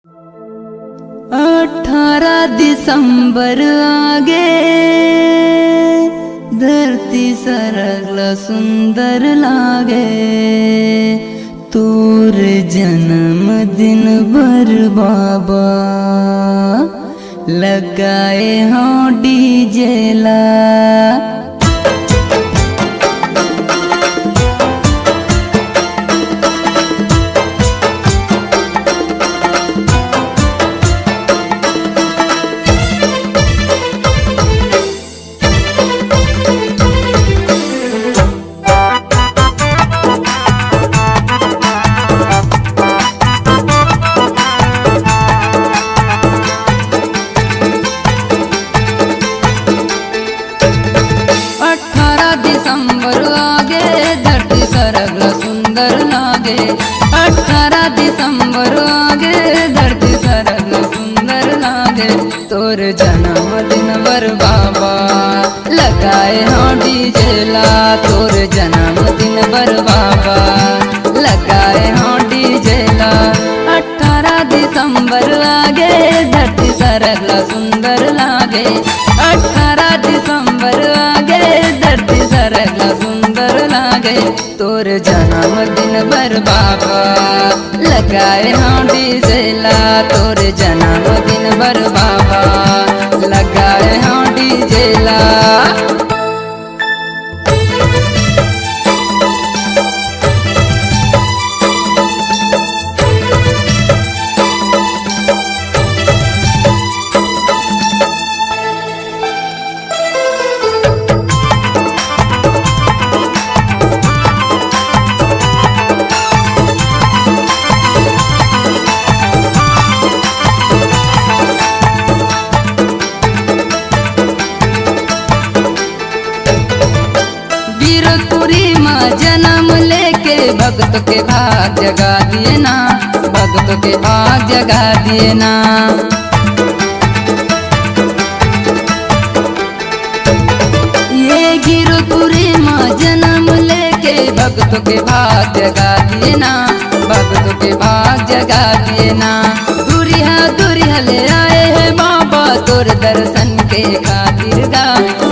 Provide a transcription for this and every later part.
18 दिसंबर आगे धरती सरगला सुंदर लागे। तोर जन्म दिन भर बाबा लगाए हाँ डीजे ला। 18 दिसंबर आगे धरती सरगला सुंदर लागे। 18 दिसंबर आगे धरती सरगला सुंदर लागे। तोर जन्म दिन बर बाबा लगाए हाँ डीजे ला। तोर जन्म दिन बर बाबा लगाए हाँ डीजे ला। 18 दिसंबर आगे धरती सरगला सुंदर लागे। 18 दिसंबर आगे धरती सरगला सुंदर लागे। तोर जन्म दिन बर बाबा लगाए हाँ डीजे ला। तोर जन्म दिन बर बाबा लगाए हाँ डीजे ला। जन्म लेके भक्त के भाग जगा दिए ना। भक्त के भाग जगा दिए ना। ये गिरपुरी माँ जन्म लेके भक्त के भाग जगा दिए ना। भक्त के भाग जगा दिए ना। दूरिया ले आए हैं बाबा तोर दर्शन के खातिर गा।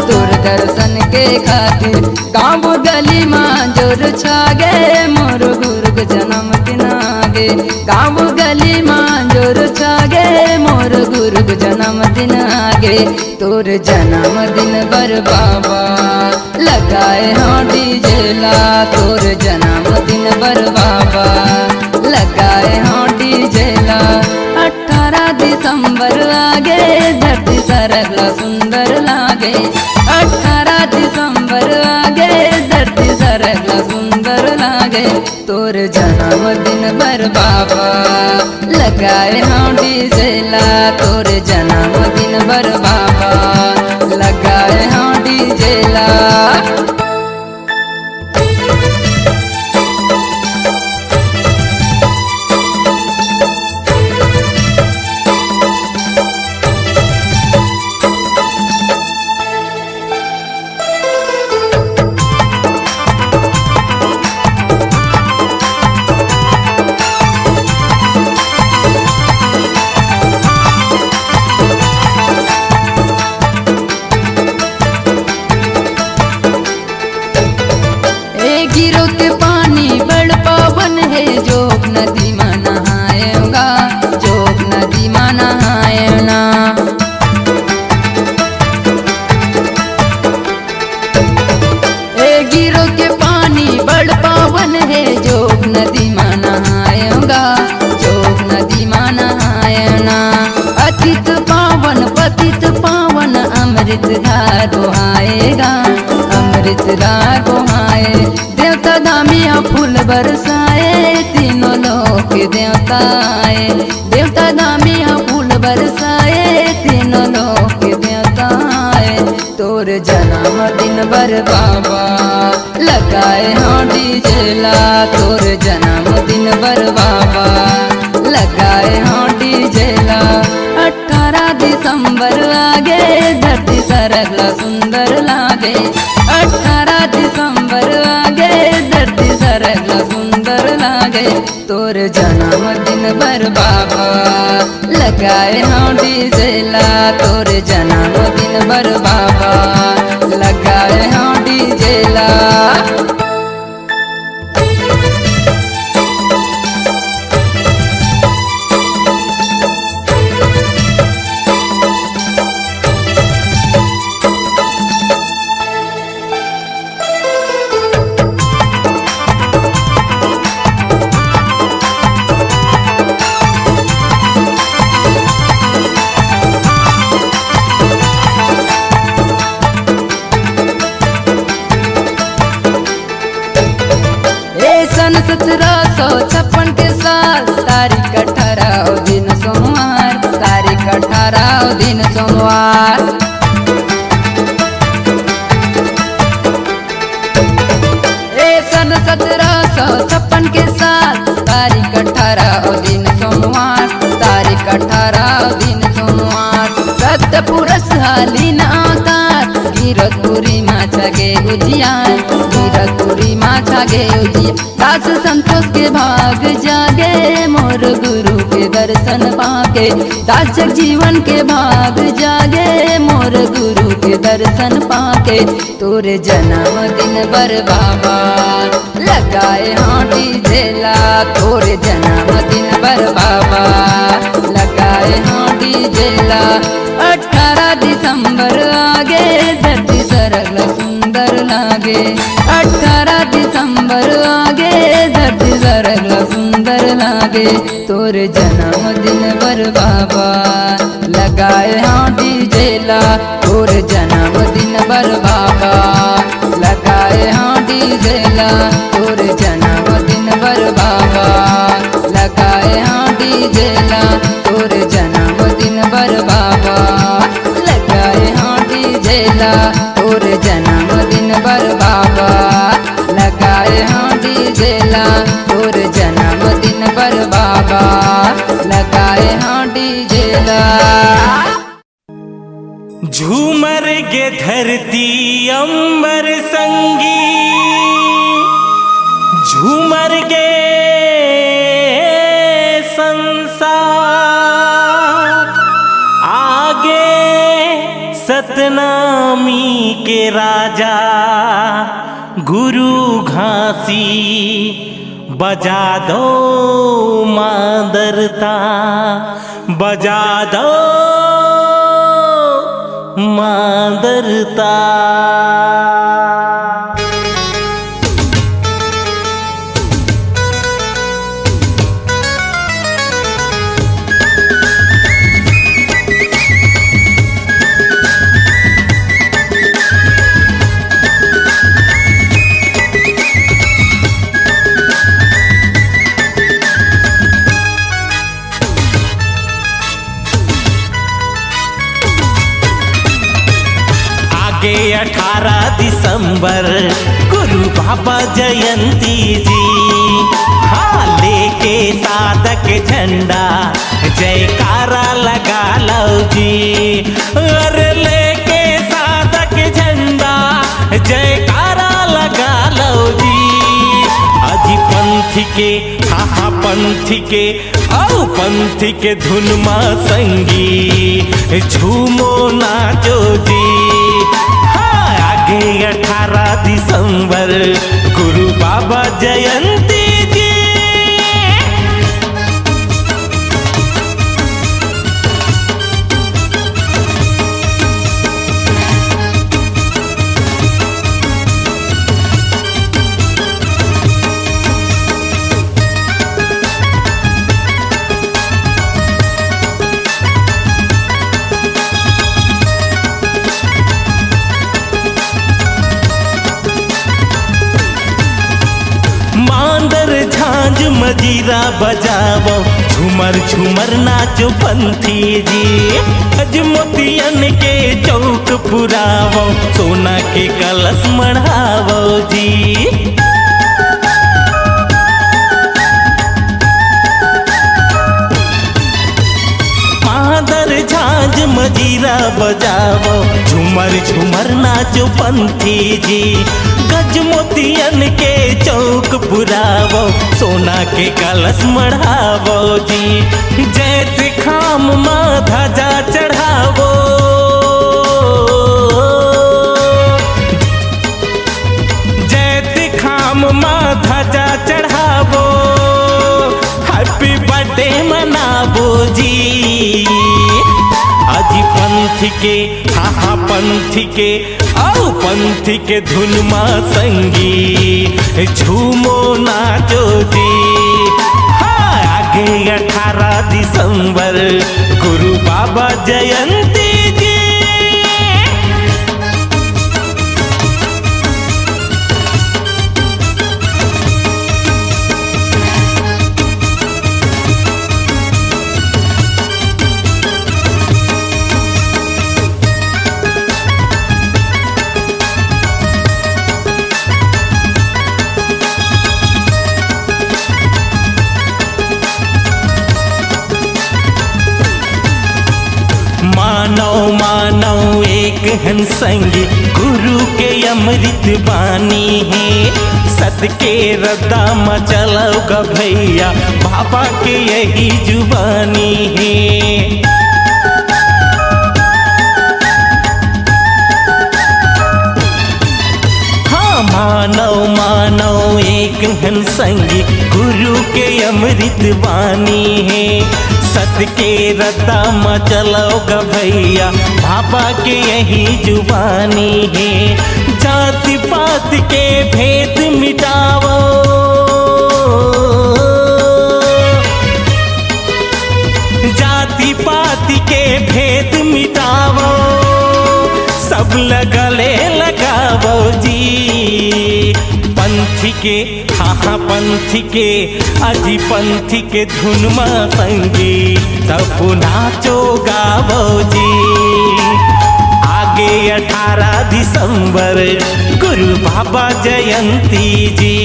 तोर दर्शन के खातिर गाँव गली माँ जोर छागे। मोर गुरु जन्म दिन आगे गाँव गली माँ जोर छागे। मोर गुरु जन्म दिन आगे। तोर जन्म दिन बर बाबा लगाए हाँ डीजे ला। तोर जन्म दिन बर बाबा लगाए हाँ डीजे ला। 18 दिसंबर आगे धरती सरगला सुंदर लागे। 18 दिसंबर आगे धरती सरगला सुंदर लागे। तोर जन्म दिन बर बाबा लगाए हाँ डीजे ला। तोर जन्म दिन बर बाबा लगाए हाँ डीजे ला। गिरो के पानी बड़ पावन है। जोग नदी में नहाएगा। जोग नदी में नहाए ना। गिरो के पानी बड़ पावन है। जोग नदी में नहाएगा। जोग नदी में नहाए ना। अतित पावन पतित पावन अमृत धार आएगा। अमृत धार आए। देवता दामिया फूल बरसाए। तीनों लोक देवता आए। देवता दामिया फूल बरसाए। तीनों लोक देवता आए। तोर जन्म दिन बर बाबा लगाए हाँ डीजे ला। तोर जन्म दिन बर बाबा लगाए हाँ डीजे ला। 18 दिसंबर आगे धरती सरगला सुंदर लागे। 18 दिसंबर आगे धरती सरगला सुंदर लागे। के तोर जन्मदिन बर बाबा लगाए हाँ डीजे ला तोर जन्मदिन बर बाबा लगाए हाँ डीजे ला। सन 1756 के साल तारीख 18 दिन सोमवार तारीख 18 दिन सोमवार। सन 1756 के साल तारीख 18 दिन सोमवार तारीख 18 दिन सोमवार। सत्य पुरुष हालीन आकार गिरतपुरी माछा गे उजियार गिरतपुरी माछा गे उजिया। दास संतोष के भाग जागे मोर गुरु के दर्शन पाके दास जीवन के भाग जागे मोर गुरु के दर्शन पाके तोरे जन्मदिन बर बाबा लगाए हाँ डीजे ला तोरे जन्मदिन बर बाबा लगाए हाँ डीजे ला। 18 दिसंबर आगे धरती सरल सुंदर लागे 18 दिसंबर आगे धरती सरल सुंदर लागे तोर जन्मदिन बर बाबा लगाए हाँ डीजे ला तोर जन्मदिन बर बाबा लगाए हाँ डीजे ला तोर जन्मदिन बर बाबा लगाए हाँ डीजे ला तोर जन्मदिन बर बाबा लगाए हाँ डीजे ला तोर जन्मदिन बर बाबा लगाए हाँ डीजे ला तोर जन्मदिन बर बाबा लगाए हाँ डीजे ला। झूमर गे धरती अंबर संगी झूमर गे संसार आगे सतनामी के राजा गुरु घासी बजा दो मादरता बजा दो मादरता। आगे 18 दिसंबर गुरु बाबा जयंती जी हाँ लेके साधक झंडा जयकारा लगा लो जी अरे लेके साधक झंडा जयकारा लगा लो जी। अजी पंथी के हा पंथी के औ पंथी के धुन मा संगी झूमो नाचो जी। 18 दिसंबर गुरु बाबा जयंती जी। झांझ मजीरा बजावो झूमर झूमर नाचो पंथी जी। अज मोतियन के चौक पुरावो सोना के कलश मढ़ावो जी। मादर झांझ मजीरा बजावो, झूमर झूमर नाचो पंथी जी। गज मोतियन के चौक पुरावो, सोना के कलश मढ़ावो जी। जैत खाम माँ ध्वजा चढ़ावो, जैत खाम माँ ध्वजा चढ़ावो, हैप्पी बर्थडे मनावो जी। अजी पंथ के हा पंथ के आओ पंथ के धुन माँ संगी, झूमो नाचो जी। हाँ आगे 18 दिसंबर गुरु बाबा जयंती जी। मानो मानो एक हन संगी, गुरु के अमृत बानी है। सत के रद्दा मचलोगा भैया, बाबा के यही जुबानी है। हाँ मानो मानो एक हन संगी, गुरु के अमृत बानी है। सत के रद्दा मचलोगा भैया, बाबा के यही जुबानी है। जाति पात के भेद मिटावो, जाति पात के भेद मिटावो, सब लगले लगावो जी। पंथी के हाँ पंथी के अजी पंथी के धुन माँ संगी, सब नाचो गावो जी। आगे 18 दिसंबर गुरु बाबा जयंती जी।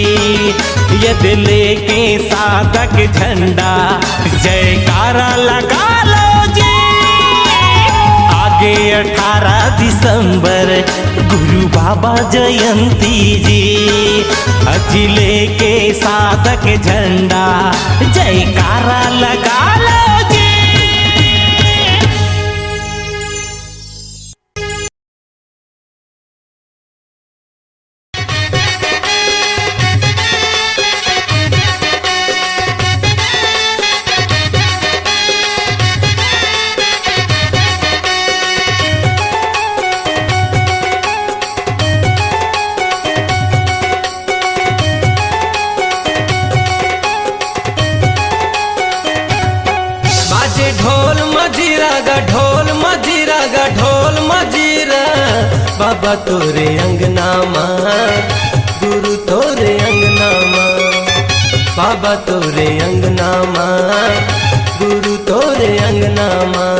यदि लेके साधक झंडा जयकारा लगा लो जी। आगे 18 दिसंबर गुरु बाबा जयंती जी। अजिले के साधक झंडा जयकारा लगा लो जी। बाबा तोरे अंगना माँ, गुरु तोरे अंगना माँ। बाबा तोरे अंगना माँ, गुरु तोरे अंगना माँ।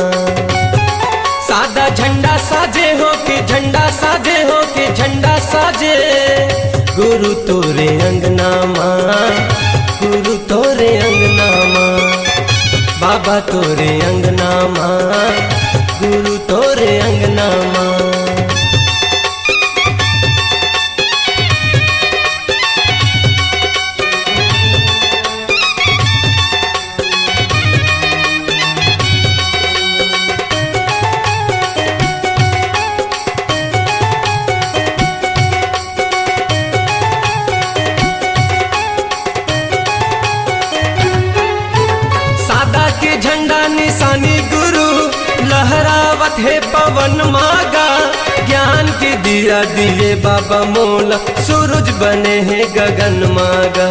सादा झंडा साजे हो के झंडा साजे हो के झंडा साजे, गुरु तोरे अंगना माँ, गुरु तोरे अंगना माँ। बाबा तोरे अंगना माँ, गुरु तोरे अंगना माँ। निशानी गुरु लहरावत है पवन मागा, ज्ञान के दिया दिए बाबा मोला, सूरज बने हैं गगन मागा।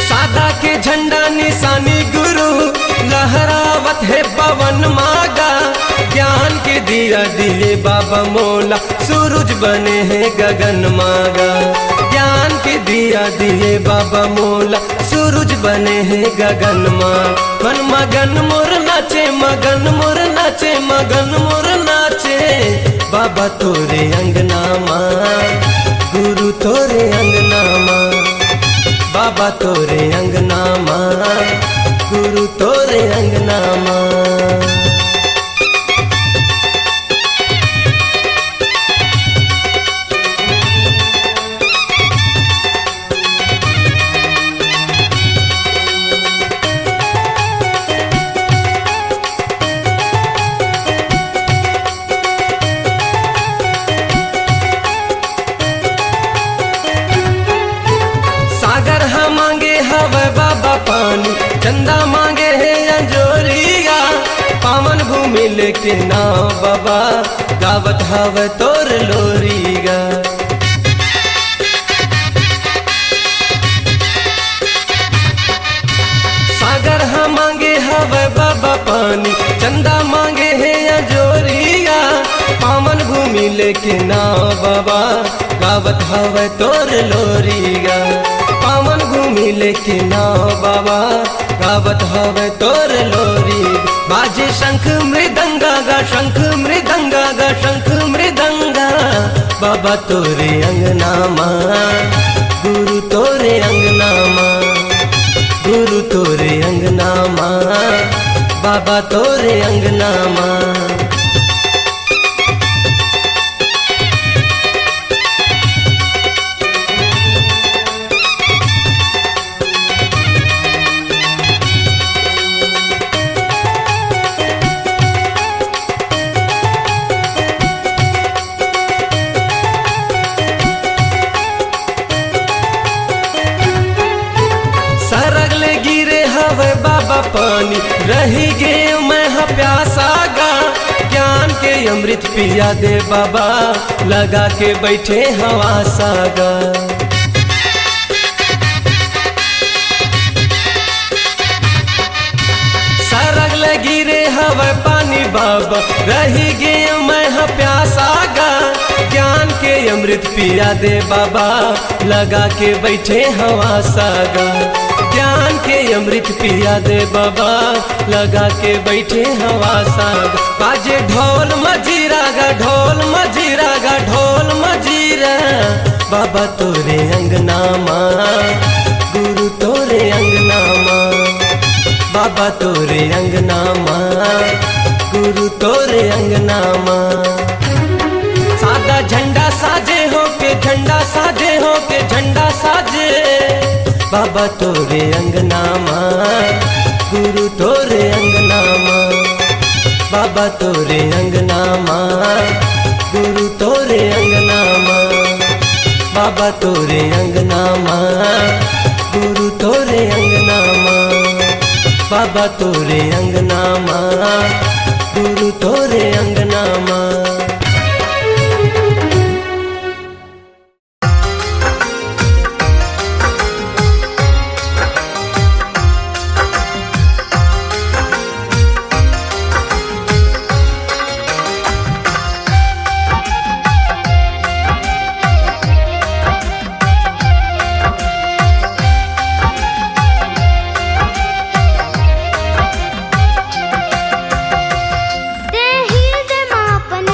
सादा के झंडा निशानी गुरु लहरावत है पवन मागा, ज्ञान के दिया दिए बाबा मोला, सूरज बने हैं गगन मागा। ज्ञान के दिया दिए बाबा मोला, सूरज बने हैं गगन माँ। मन मगन मोर नाचे, मगन मोर नाचे, मगन मोर नाचे, बाबा तोरे अंगना माँ, गुरु तोरे अंगना माँ। बाबा बाबा तोरे अंगना माँ, गुरु तोरे अंगना माँ। सागर हाँ मांगे हवे बाबा पानी, चंदा मांगे है अंजोरिया, पावन भूमि लेके नाव बाबा, गावत हवे तोर लोरिया। सागर हाँ मांगे हवे बाबा पानी, चंदा मांगे है अंजोरिया, पावन भूमि लेके नाव बाबा, गावत हवे तोर लोरिया। पावन भूमि लेके नाव बाबा, गावत हवे तोर लोरी। बाजे शंख मृदंगा गा, शंख मृदंगा गा, शंख मृदंगा, बाबा तोरे अंगना माँ, गुरु तोरे अंगना माँ, गुरु तोरे अंगना माँ, बाबा तोरे अंगना माँ। सरगले गिरे हवे बाबा पानी, रही गे मैं हाँ प्यासा गा, ज्ञान के अमृत पिया दे बाबा, लगा के बैठे हवा सागा। सरगले गिरे हवे पानी बाबा, रही गे मैं हाँ प्यासा गा, ज्ञान के अमृत पिया दे बाबा, लगा के बैठे हवा सागा। ज्ञान के अमृत पिया दे बाबा, लगा के बैठे हवा साग। बाजे ढोल मजीरा गा, ढोल मजीरा गा, ढोल मजीरा, बाबा तोरे अंगना माँ, गुरु तोरे अंगना माँ, बाबा तोरे अंगना माँ, गुरु तोरे अंगना माँ। सादा झंडा साजे हो के, झंडा साजे हो के, झंडा साजे, बाबा तोरे अंगना माँ, गुरु तोरे अंगना माँ, बाबा तोरे अंगना माँ, गुरु तोरे अंगना माँ, बाबा तोरे अंगना माँ, गुरु तोरे अंगना माँ, बाबा तोरे अंगना माँ, गुरु तोरे अंगना माँ। देही दे मापन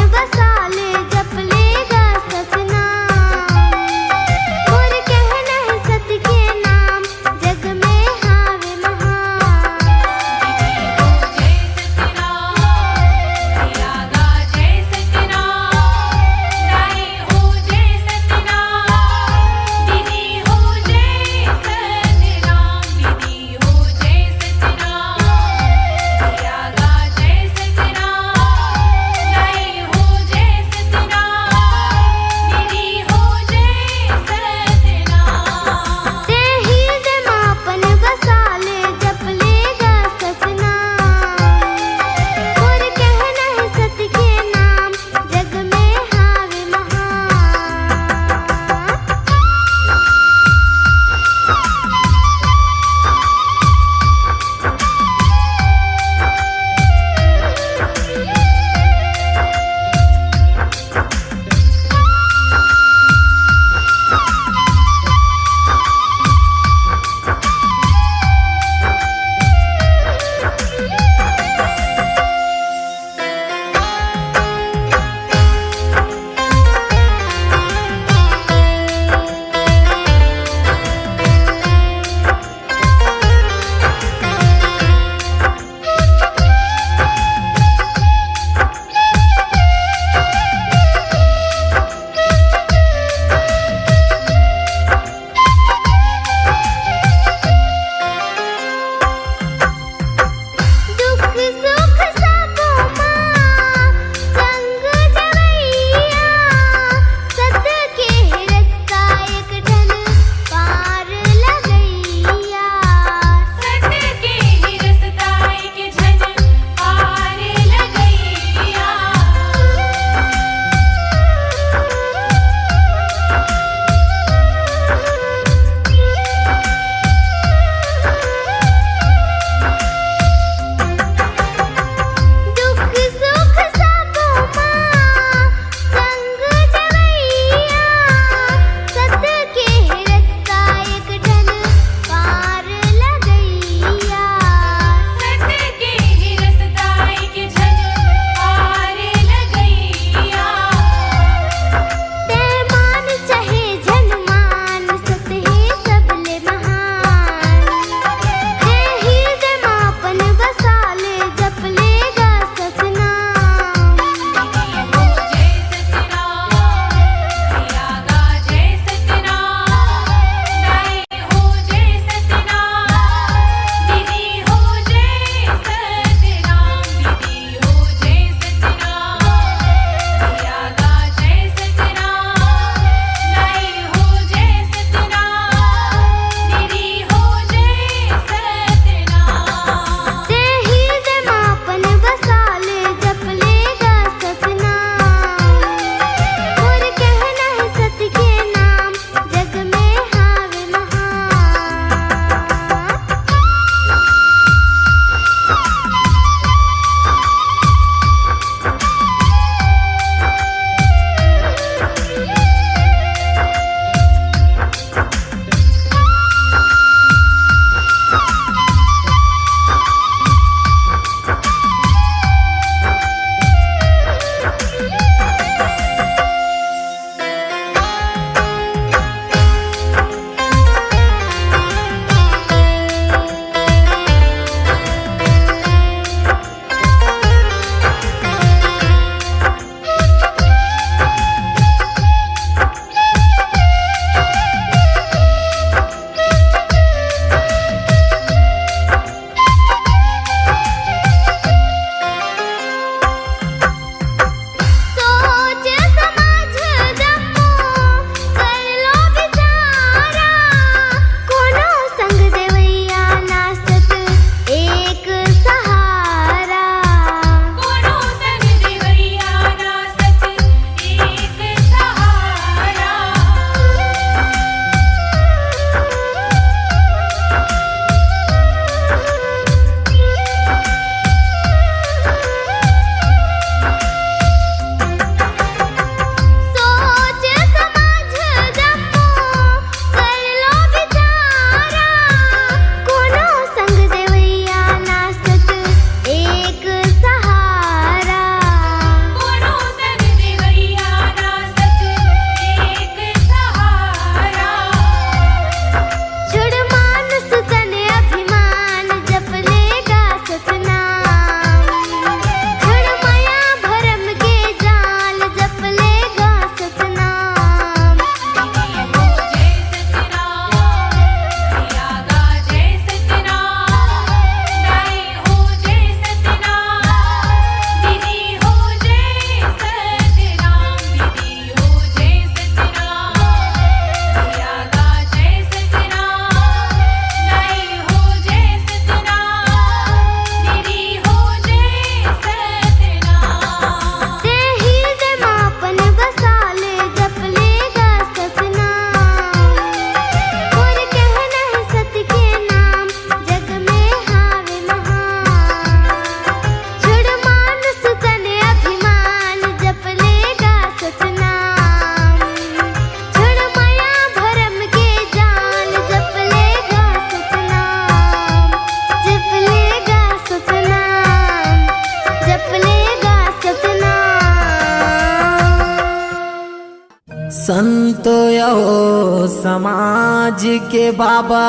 संतो यो समाज के बाबा,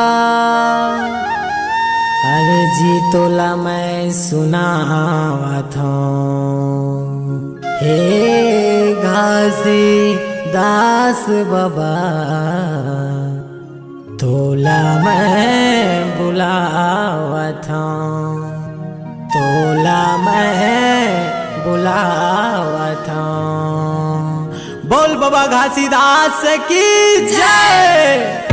अरे जी तोला मैं सुनावत हूँ। हे घासी दास बाबा, तोला मैं बुलावत हूँ, तोला मैं बुलावत हूँ। बोल बाबा घासीदास की जय।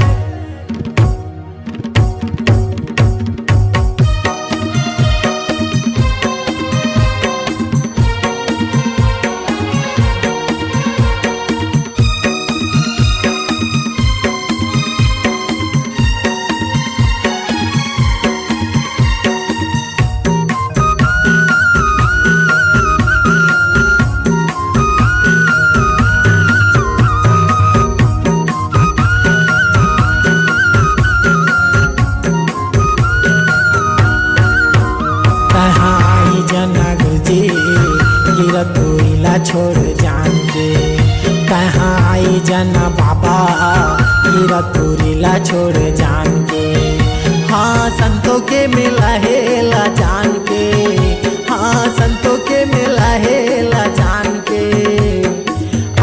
छोड़ जान के कहाँ आई जना बाबा, कीरतपुरीला छोड़ जान के। हाँ संतों के मिला हेला जान के, हाँ संतों के मिला हेला जान के।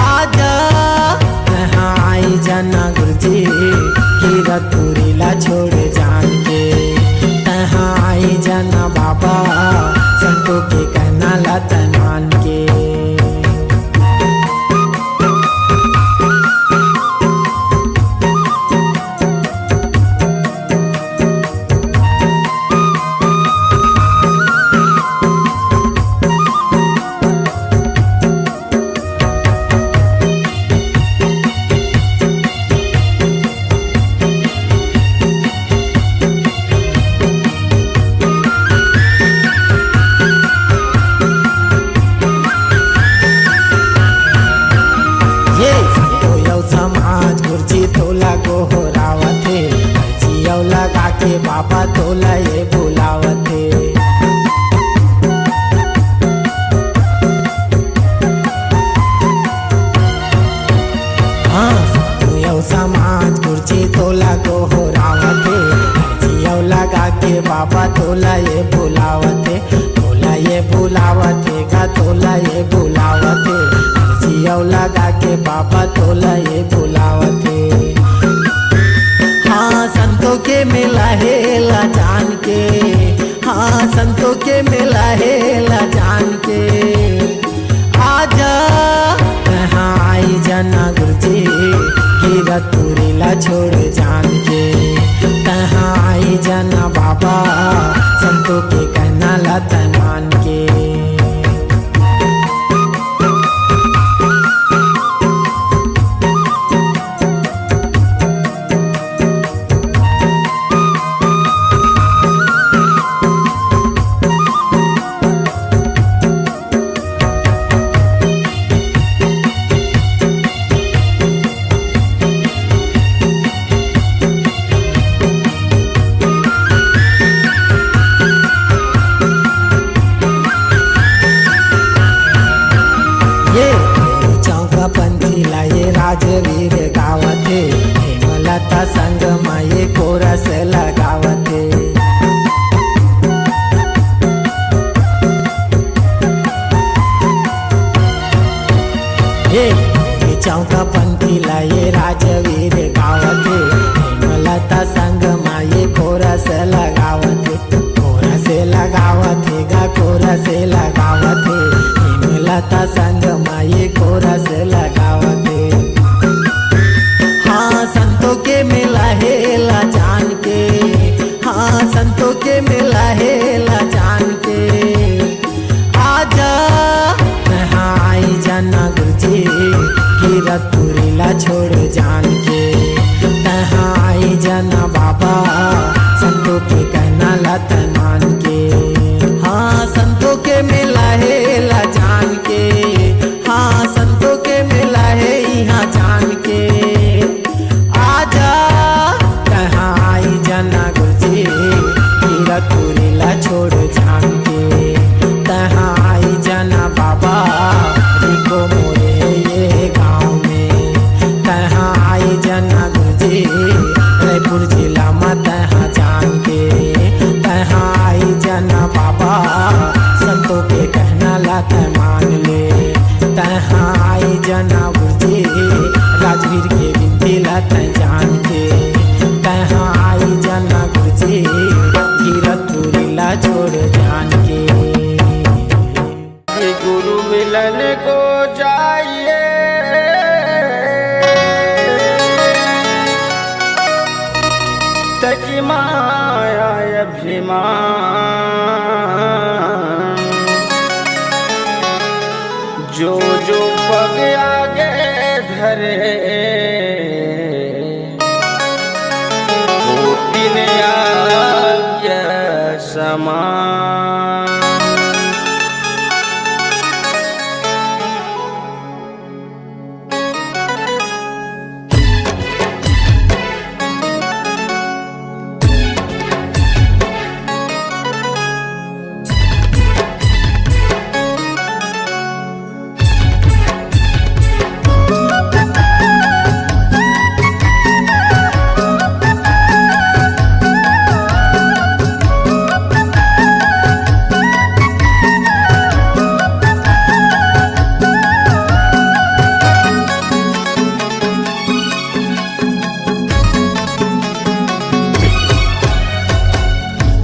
आजा कहाँ आई जना गुरुजी, कीरतपुरीला छोड़ जान के। कहाँ आई जना बाबा, संतों के कहना लतन मान के। बाबा तोला ये बुलावते। हाँ तो समाज गुरुजी तोला को हो रावते। जियो लगा के बाबा तोला ये बुलावते, तोला ये बुलावते का तोला ये बुलावते। जियो लगा के बाबा तोला ये बुलावते। हाँ संतों के मिला हेला जान के, हाँ संतों के मिला हेला जान के। आजा कहाँ आई जना गुरुजी, कीरतपुरीला छोड़ जान के। कहाँ आई जना बाबा, संतों के कहना लतन मान के। राजवीर गावते, हेमलता संग माये कोरस लगावते। हे चौका पंथी लाये राजवीर गावते, हेमलता संग माये कोरस लगावते। कोरस लगावते गा कोरस लगावते, हेमलता संग माये कोरस लगावते। हाँ संतों के मिला हेला जान के, हाँ संतों के मिला हेला जान के। आजा कहाँ आई जना गुरुजी, कीरतपुरीला छोड़ जान के। कहाँ आई जना बाबा, संतों के कहना लतन मान के। हाँ संतों के मिला हेला जान के, हाँ संतों के मिला है यहाँ जान के। आजा कहाँ आई जना गुरुजी, कीरतपुरीला छोड़ जान के। कहाँ आई जना बाबा, रिको मोरे ये गाँव में। अभिमान, जो जो पग आगे धरे वो दिन आज्ञा समान।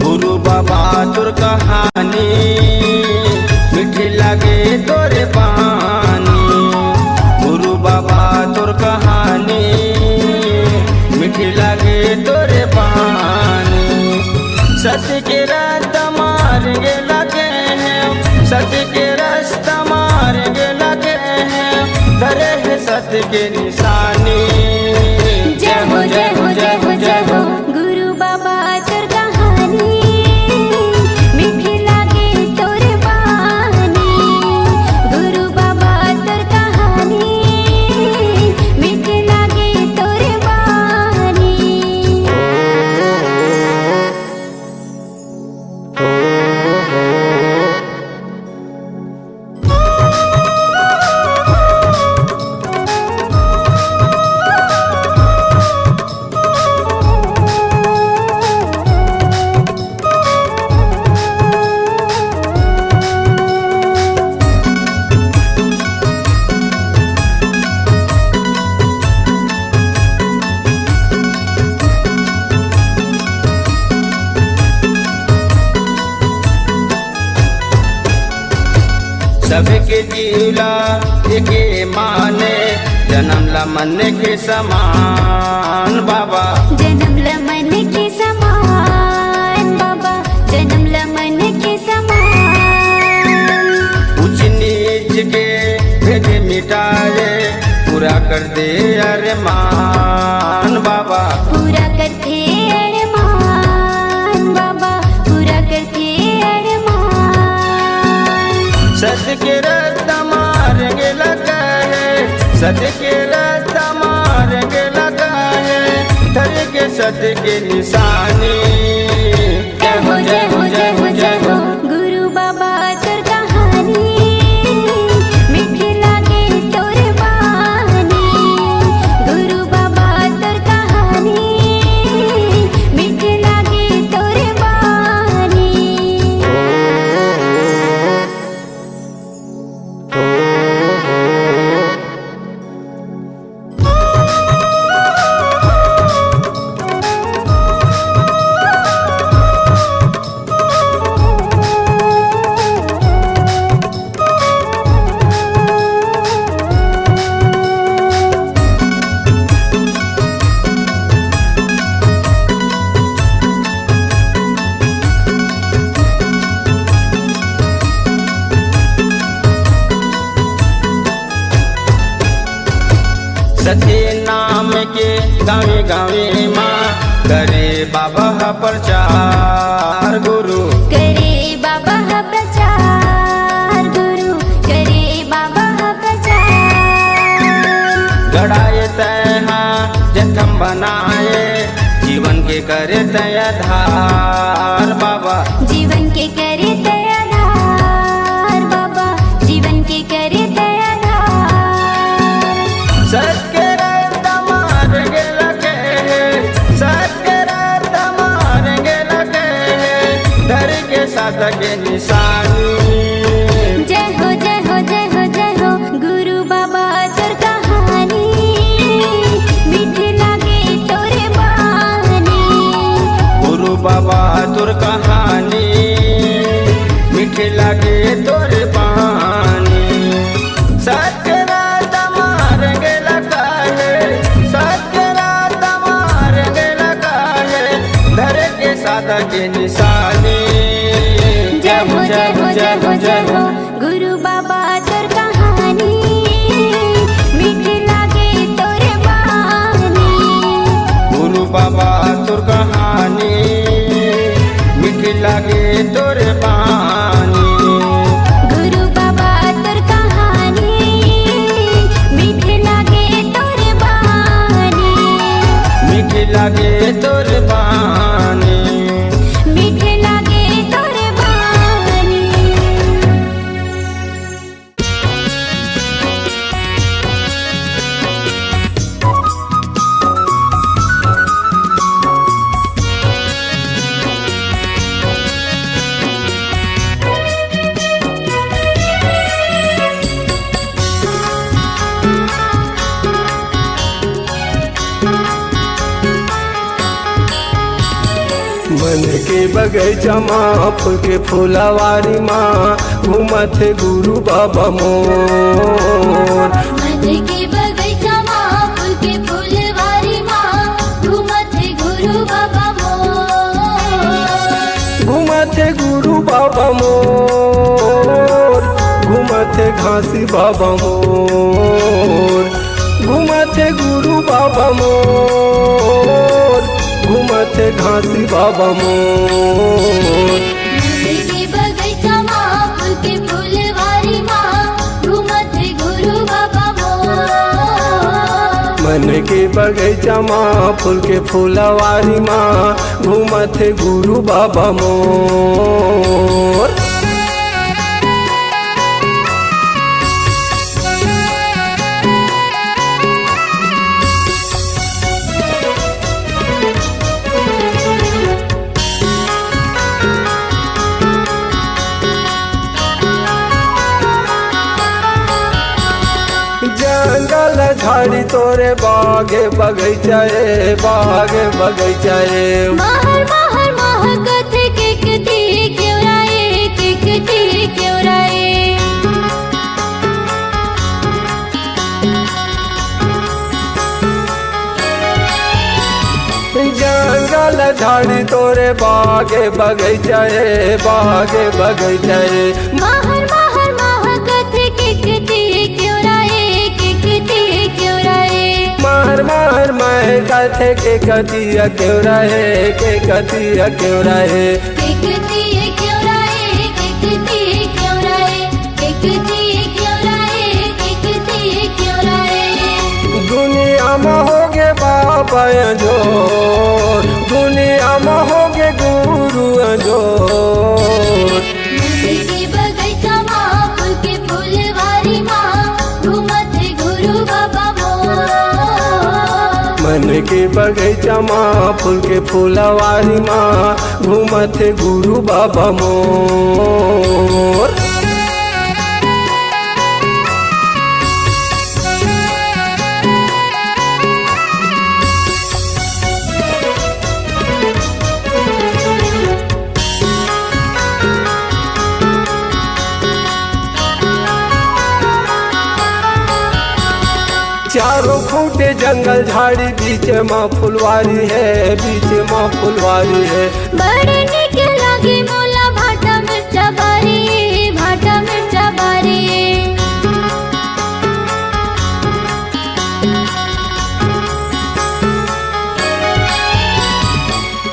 गुरु बाबा तुर कहानी मीठी लगे तोरे पानी, गुरु बाबा तुर कहानी मीठी लगे तोरे पानी। सत्य के रास्ता मारेंगे लगे हैं, सत्य के रास्ता मारेंगे लगे हैं, धरे है सत्य के निशानी। जय हो जय हो जय हो जय हो गुरु बाबा तुर कहानी मीठी लागे तोरे बानी, गुरु बाबा तुर कहानी मीठी लागे तोरे बानी। सबके जीला एके माने, जन्म ला मन के समान बाबा, जन्म ला मन के समान बाबा, जन्म ला मन के समान। ऊंच नीच के भेद मिटाए, पूरा कर दे अरमान बाबा, पूरा करते अरमान बाबा, पूरा करते अरमान। सत्य के रास्ता मारेंगे लगा है, सत्य के रास्ता मारेंगे लगा है, धरे के सत्य के निशानी। जय हो जय हो जय हो जय हो गुरु बाबा तुर कहानी मीठी लागे तोरे बानी, गुरु बाबा तुर कहानी मीठी लागे तोरे बानी। सत्य नाम के गावे गावे माँ करे बाबा प्रचार, गुरु करे बाबा प्रचार, गुरु करे बाबा प्रचार। गड़ाए तैहा जखम बनाए, जीवन के करे तय धार बाबा, जीवन के करे दया धार बाबा, जीवन के करे दया धार। सत्य रास्ता मारेंगे लगे हैं, सत्य रास्ता मारेंगे लगे हैं, धर के साथ के निशानी। जय हो जय हो जय हो जय हो गुरु बाबा तुर कहानी मीठी लागे तोरे बानी, गुरु बाबा तुर कहानी मीठी लगे तोरे पानी। सत्य रास्ता मारेंगे लगा है, सत्य रास्ता मारेंगे लगा है, धरे के साथ के निशान। बाबा तोर कहानी मीठी लागे तोर बानी। गुरु बाबा तोर कहानी मीठे लागे तोर बानी। मीठी लागे तोर बानी। मीठे लागे तोर बानी। मन के बगैचा माँ फूल के फूलावारी माँ घूमत है गुरु बाबा मोर। मन के बगैचा माँ फूल के फूलवारी माँ घूमत है गुरु बाबा मोर। घूमत है गुरु बाबा मोर। घूमत है घासी बाबा मोर। घूमत है गुरु बाबा मोर। घूमत है घासी बाबा मोर। मन के बगैचा माँ फूल के फूलवारी माँ घूमत है गुरु बाबा मोर। मन के बगैचा माँ फूल के फूलवारी माँ घूमत है गुरु बाबा मोर। जंगल झाड़ी तोरे बागे बगैचा ए बागे बगैचा ए। महर महर महकत किकती क्यों राए किकती क्यों राए। जंगल झाड़ी तोरे बागे बगैचा ए बागे बगैचा ए। महर महर महकत किकती क्यों राए किकती क्यों राए। महर महर महकत के कतिया क्यों रहे के कतिया क्यों रहे। किकती क्यों राए किकती क्यों राए किकती क्यों राए किकती क्यों राए। दुनिया में होगे बाबा जो दुनिया में होगे गुरु जो। मन के बगैचा माँ फूल के फूलवारी माँ घूमत है गुरु बाबा मोर। मन के बगैचा माँ फूल के फूलवारी माँ घूमत है गुरु बाबा मोर। चारों खूंटे जंगल झाड़ी बीच माँ फुलवारी है बीच माँ फुलवारी है। बड़े निक लागे मोला भाटा मिर्चा बारी भाटा मिर्चा बारी।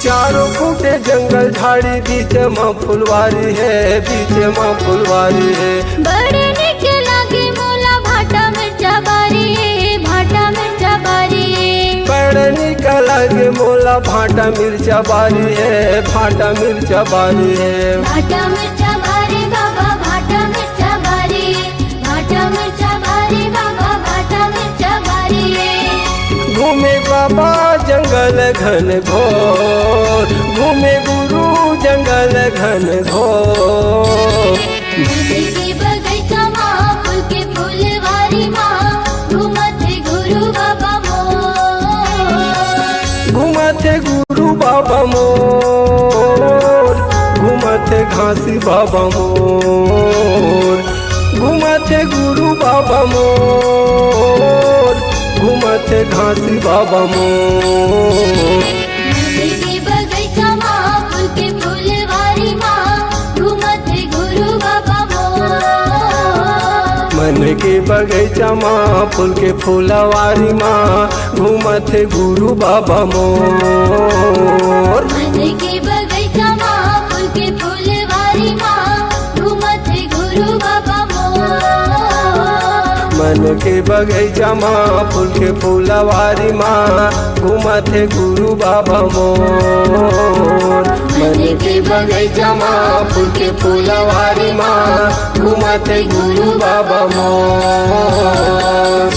चारों खूंटे जंगल झाड़ी बीच माँ फुलवारी है बीच माँ फुलवारी है। बड़े निक लागे मोला भाटा मिर्चा बारी भाटा मिर्चा बारी। बड़े निक लागे मोला भाटा मिर्चा बारी है भाटा मिर्चा बारी है। भाटा मिर्चा बारी बाबा भाटा मिर्चा बारी भाटा मिर्चा बारी बाबा भाटा मिर्चा बारी। घूमे बाबा जंगल घन घोर घूमे गुरु जंगल घन घोर। मन के बगैचा माँ फूल के फूलवारी माँ घूमत है गुरु बाबा मोर। घूमत है गुरु बाबा मोर। घूमत है घासी बाबा मोर। घूमत है गुरु बाबा मोर। घूमत है घासी बाबा मोर। मन के बगैचा माँ फूल के फूलवारी माँ घूमत है गुरु बाबा मोर। मन के बगैचा माँ फूल के फूलवारी माँ घूमत है गुरु बाबा मोर। मन के बगैचा माँ फूल के फूलवारी माँ घूमत है गुरु बाबा मोर। मन के बगैचा माँ फूल के फूलवारी माँ घूमत है गुरु बाबा मोर। मन के बगैचा माँ फूल के फूलवारी माँ घूमत है गुरु बाबा मोर।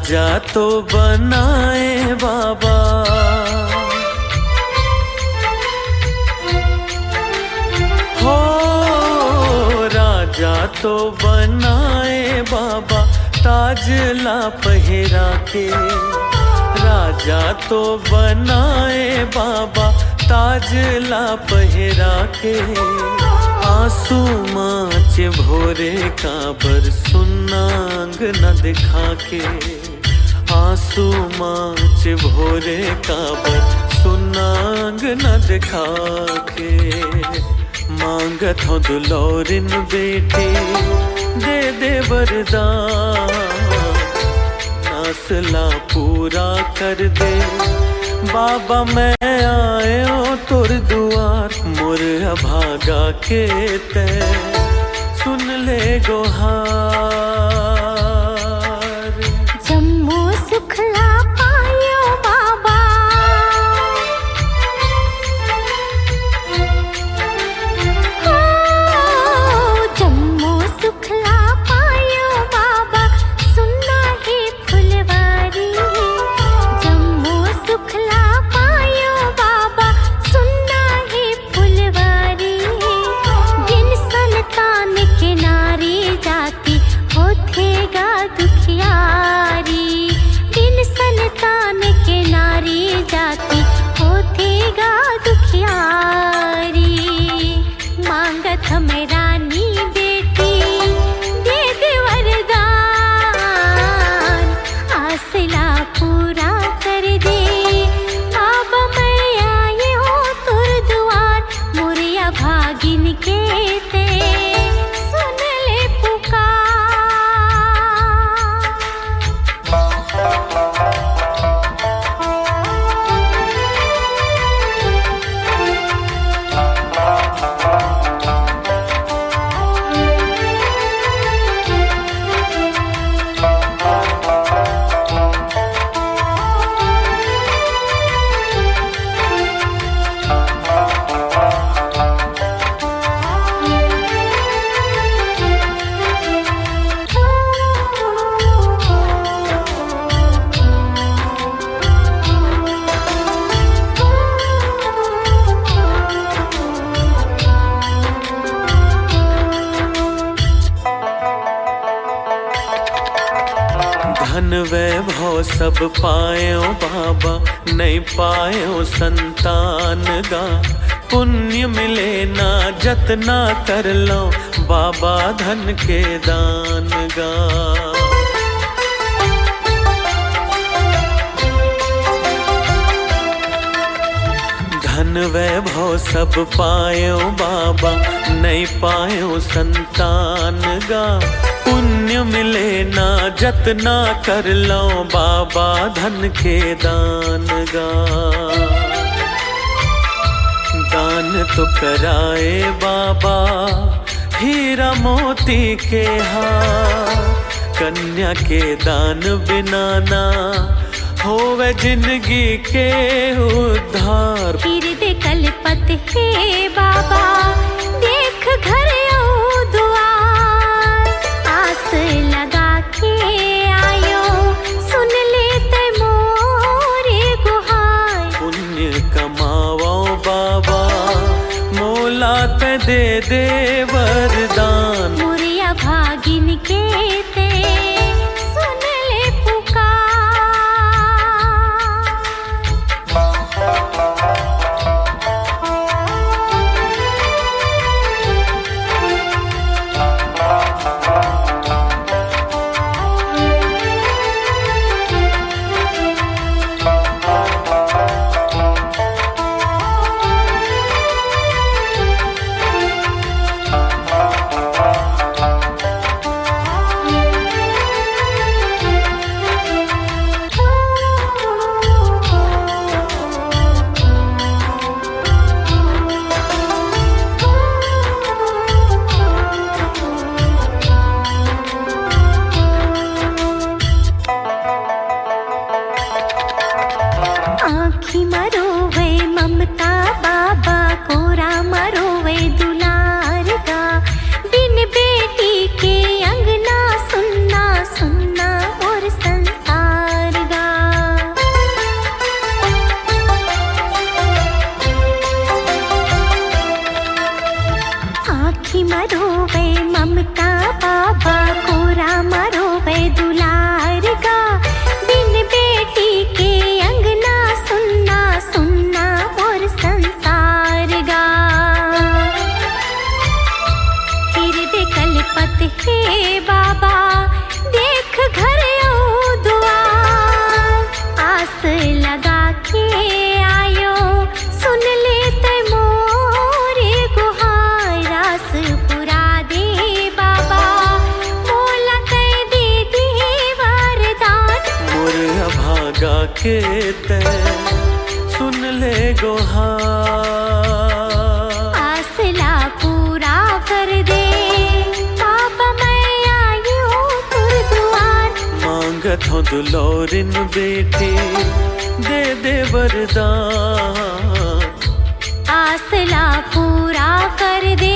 राजा तो बनाए बाबा, हो राजा तो बनाए बाबा, ताज ला पहरा के। राजा तो बनाए बाबा, ताज ला पहरा के। आंसू माच भोरे काबर, सुनांग न दिखा के। आंसू माच भोरे काबर, सुनांग न दिखा के। मांगत हो दुलौरिन बेटी, दे दे वरदान। नासला पूरा कर दे बाबा, मैं आयो तुर दुआर। मोर अभागा के ते सुन ले गोहार। जम्मू सुखला पायो बाबा, हो जम्मू सुखला पायो बाबा, सुनना है फुलवारी। जम्मू सुखला पायो बाबा, सुनना है फुलवारी। गिन संतान के नारी जाति, होथेगा दुखियारी। बिन संतान के नारी जाति, होथेगा दुखियारी। मांगत हमें रानी बेटी, दे दे वरदान। आसला पूरा कर दे बाबा, मैं आए हो तुर दुआर। मोरिया भागिन के ते सुन ले पुकार। धन वैभव सब पायो बाबा, नहीं पायो संतान गा। पुण्य मिले ना जतना कर लो बाबा, धन के दान गा। धन वैभव सब पायो बाबा, नहीं पायो संतान गा। पुण्य मिले ना जतना कर लो बाबा, धन के दान गा। दान तो कराए बाबा, हीरा मोती के हार। कन्या के दान बिना ना होवे जिंदगी के उद्धार। फिर दे कलपत है बाबा, देख घर आओ दुआर। आस लगा के आयो, सुन ले ते मोरे गुहार। पुण्य कमावो बाबा, मोला ते दे दे वरदान। मोरिया भागिन के ते सुन ले पुकार। रिमझिम रोवे ममता बाबा को राम रोवे दुलार गा बिन बेटी के अंगना सुन्ना सुन्ना मोर संसार गा फिर दे कलपत हे बाबा देख घर ओ दुआर आस लगा के आयो सुन ले ते मोरे गुहार आस पुरा दे बाबा मोला ते दे दी वरदान मोर अभागा के ते सुन ले गुहार आसला पूरा कर दे बाबा मैं आई हूँ तुर दुआर मांगत हो दुलोरिन बेटी दे वरदान आसला पूरा कर दे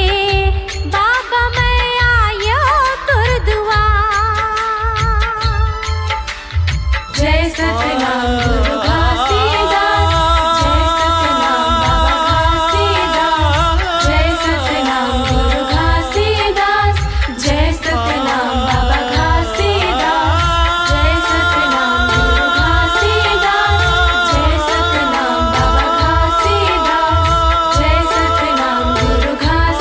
बाबा मैं आई हूँ तुर दुआर जय सतनाम गुरु घासीदास जय सतनाम बाबा घासीदास जय सतनाम गुरु घासीदास जय सतनाम बाबा घासीदास जय सतनाम गुरु घासीदास जय सतनाम बाबा घासीदास जय सतनाम गुरु घासीदास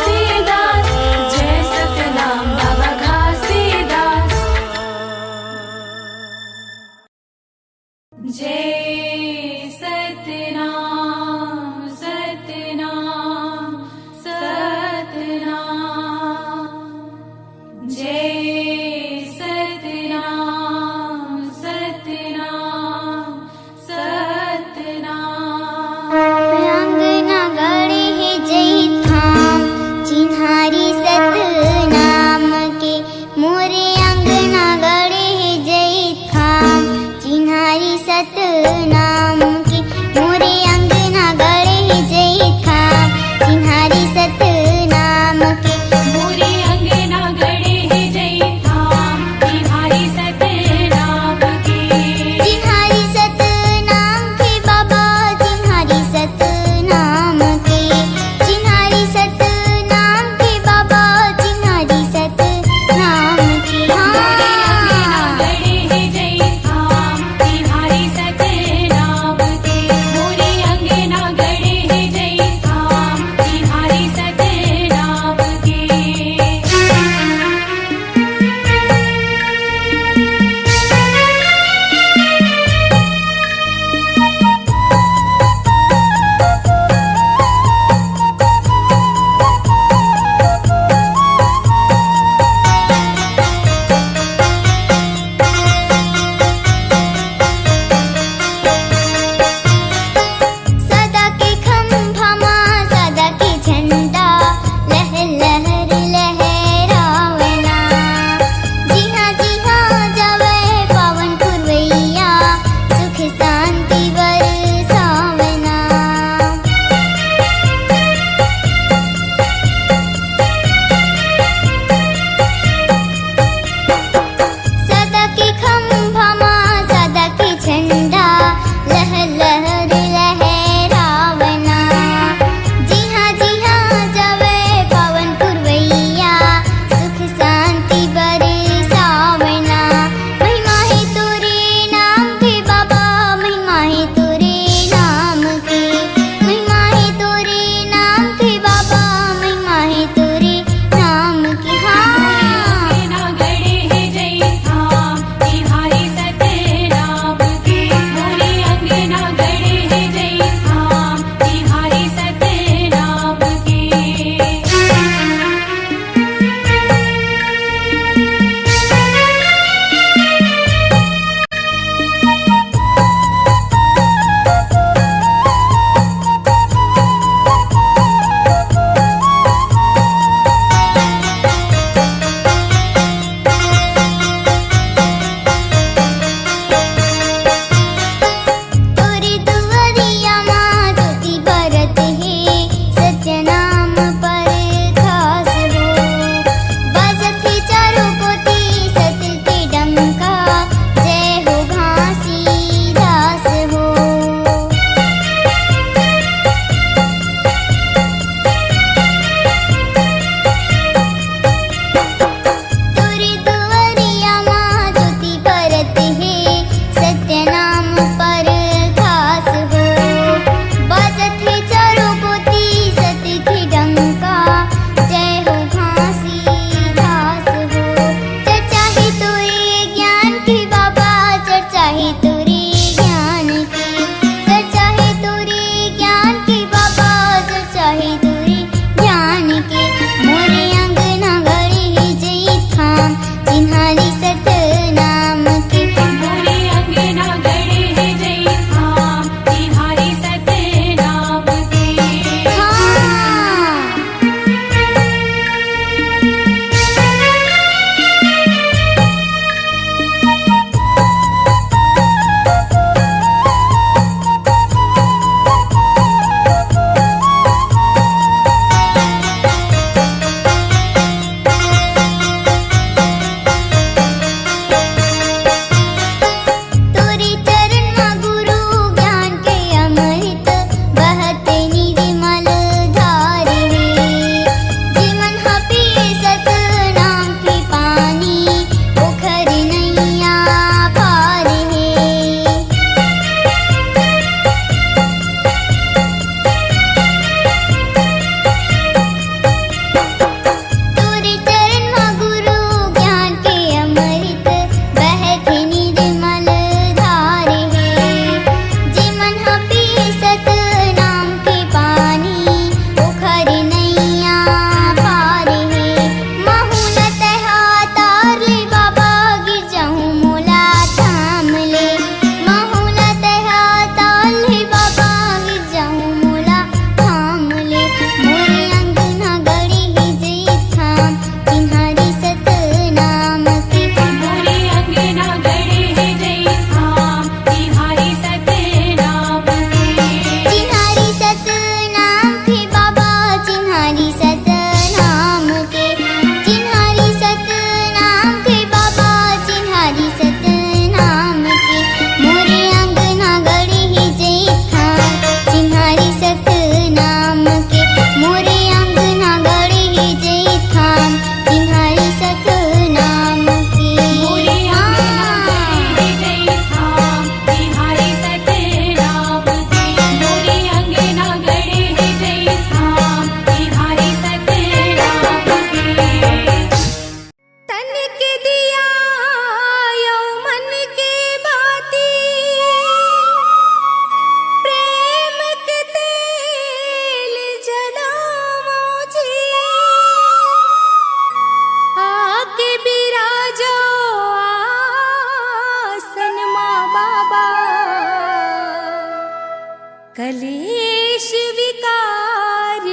कलेश विकार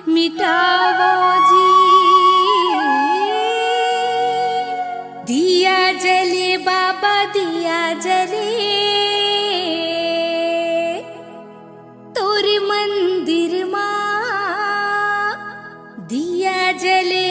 मिटावो जी। दिया जले बाबा दिया जले, तोर मंदिर मां दिया जले।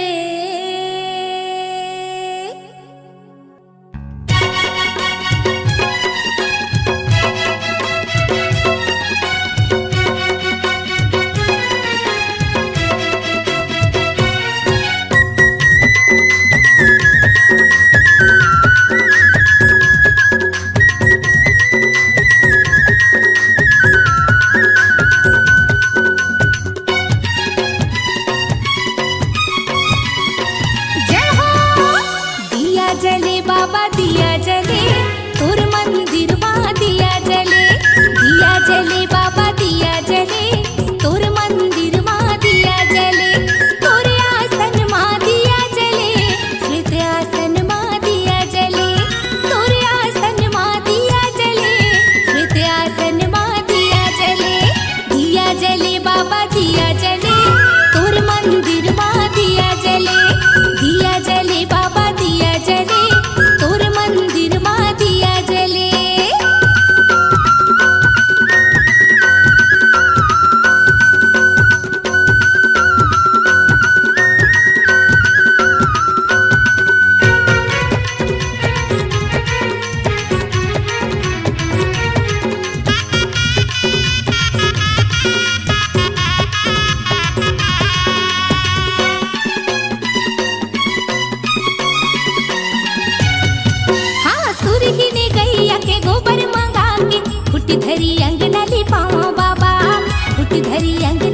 जले बाबा दिया जले, तोर मंदिर मां दिया जले। दिया जले बाबा दिया जले, तोर मंदिर मां दिया जले। तोर आसन मां दिया जले, श्वेत आसन मां दिया जले। तोर आसन मां दिया जले, श्वेत आसन मां दिया जले। दिया जले बाबा दिया जले, तोर मंदिर मां दिया जले। दिया जले बाबा दिया जले, तोर मंदिर मां दिया जले। सुरहिने गैया के गोबर मंगा के, फुट धरी अंगना लिपावा बाबा। फुट धरी अंगना